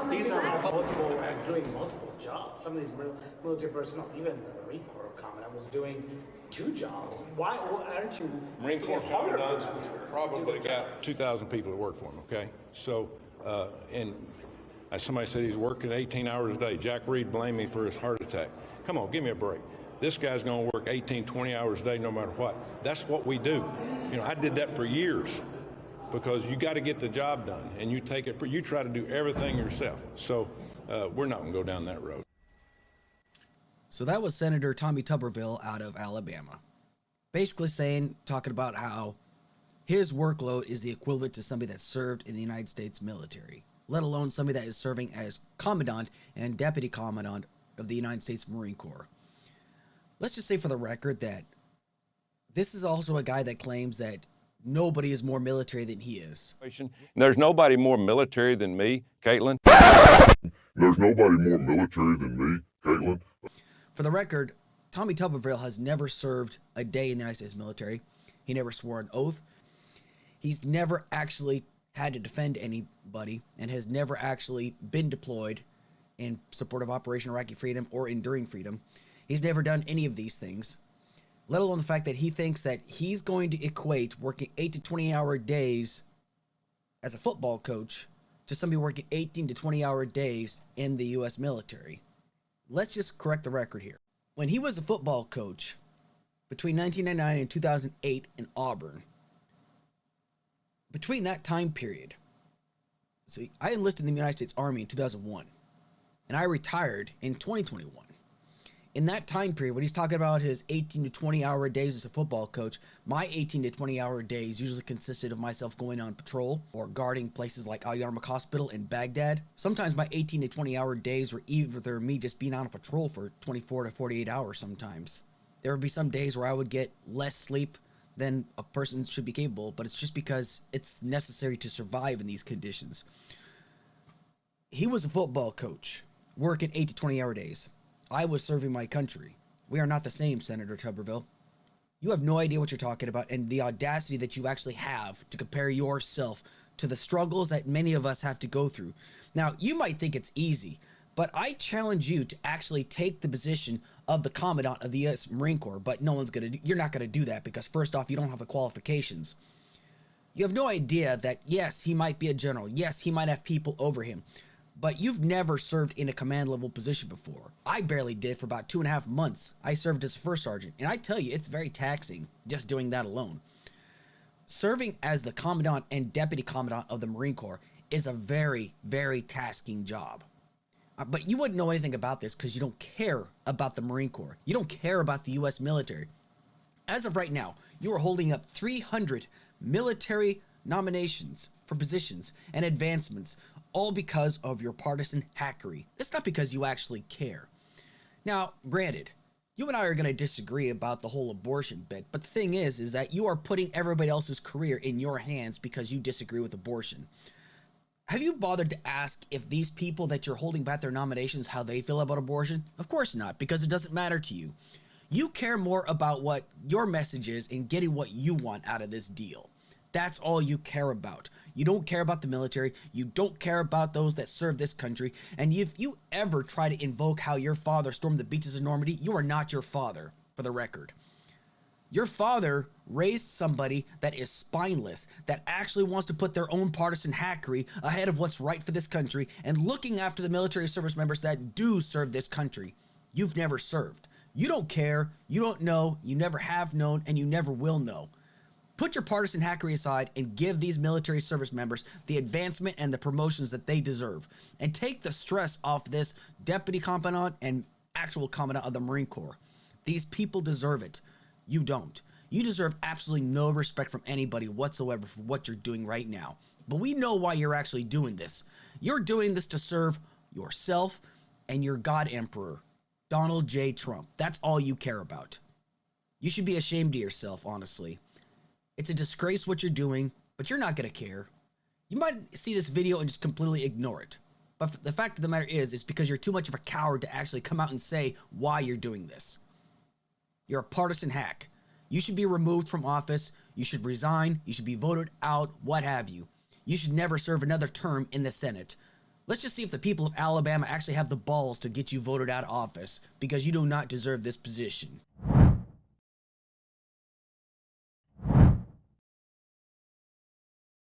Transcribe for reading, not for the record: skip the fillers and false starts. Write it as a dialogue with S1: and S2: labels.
S1: these are multiple, doing multiple jobs. Some of these military personnel, even the Marine Corps commandant, was doing 2 jobs. Why aren't you?
S2: Marine Corps commandants probably got 2,000 people to work for him. Okay, so and as somebody said, he's working 18 hours a day. Jack Reed blamed me for his heart attack. Come on, give me a break. This guy's going to work 18, 20 hours a day no matter what. That's what we do. You know, I did that for years because you got to get the job done, and you take it. You try to do everything yourself. So we're not going to go down that road.
S3: So that was Senator Tommy Tubberville out of Alabama, basically talking about how his workload is the equivalent to somebody that served in the United States military, let alone somebody that is serving as commandant and deputy commandant of the United States Marine Corps. Let's just say for the record that this is also a guy that claims that nobody is more military than he is.
S2: There's nobody more military than me, Caitlin.
S4: There's nobody more military than me, Caitlin.
S3: For the record, Tommy Tubberville has never served a day in the United States military. He never swore an oath. He's never actually had to defend anybody and has never actually been deployed in support of Operation Iraqi Freedom or Enduring Freedom. He's never done any of these things, let alone the fact that he thinks that he's going to equate working 8 to 20-hour days as a football coach to somebody working 18 to 20-hour days in the U.S. military. Let's just correct the record here. When he was a football coach between 1999 and 2008 in Auburn, between that time period, see, I enlisted in the United States Army in 2001, and I retired in 2021. In that time period, when he's talking about his 18 to 20-hour days as a football coach, my 18 to 20-hour days usually consisted of myself going on patrol or guarding places like Al Yarmouk Hospital in Baghdad. Sometimes my 18 to 20-hour days were either me just being on a patrol for 24 to 48 hours sometimes. There would be some days where I would get less sleep than a person should be capable, but it's just because it's necessary to survive in these conditions. He was a football coach, working 8 to 20-hour days. I was serving my country. We are not the same, Senator Tubberville. You have no idea what you're talking about and the audacity that you actually have to compare yourself to the struggles that many of us have to go through. Now, you might think it's easy, but I challenge you to actually take the position of the commandant of the U.S. Marine Corps, but you're not going to do that because first off, you don't have the qualifications. You have no idea that, yes, he might be a general. Yes, he might have people over him. But you've never served in a command level position before. I barely did for about 2.5 months. I served as a first sergeant, and I tell you, it's very taxing just doing that alone. Serving as the commandant and deputy commandant of the Marine Corps is a very, very tasking job. But you wouldn't know anything about this because you don't care about the Marine Corps. You don't care about the U.S. military. As of right now, you are holding up 300 military nominations for positions and advancements, all because of your partisan hackery. It's not because you actually care. Now, granted, you and I are going to disagree about the whole abortion bit, but the thing is that you are putting everybody else's career in your hands because you disagree with abortion. Have you bothered to ask if these people that you're holding back their nominations, how they feel about abortion? Of course not, because it doesn't matter to you. You care more about what your message is and getting what you want out of this deal. That's all you care about. You don't care about the military. You don't care about those that serve this country. And if you ever try to invoke how your father stormed the beaches of Normandy, you are not your father, for the record. Your father raised somebody that is spineless, that actually wants to put their own partisan hackery ahead of what's right for this country and looking after the military service members that do serve this country. You've never served. You don't care. You don't know. You never have known, and you never will know. Put your partisan hackery aside and give these military service members the advancement and the promotions that they deserve. And take the stress off this deputy commandant and actual commandant of the Marine Corps. These people deserve it. You don't. You deserve absolutely no respect from anybody whatsoever for what you're doing right now. But we know why you're actually doing this. You're doing this to serve yourself and your God Emperor, Donald J. Trump. That's all you care about. You should be ashamed of yourself, honestly. It's a disgrace what you're doing, but you're not going to care. You might see this video and just completely ignore it. But the fact of the matter is, it's because you're too much of a coward to actually come out and say why you're doing this. You're a partisan hack. You should be removed from office. You should resign. You should be voted out, what have you. You should never serve another term in the Senate. Let's just see if the people of Alabama actually have the balls to get you voted out of office because you do not deserve this position.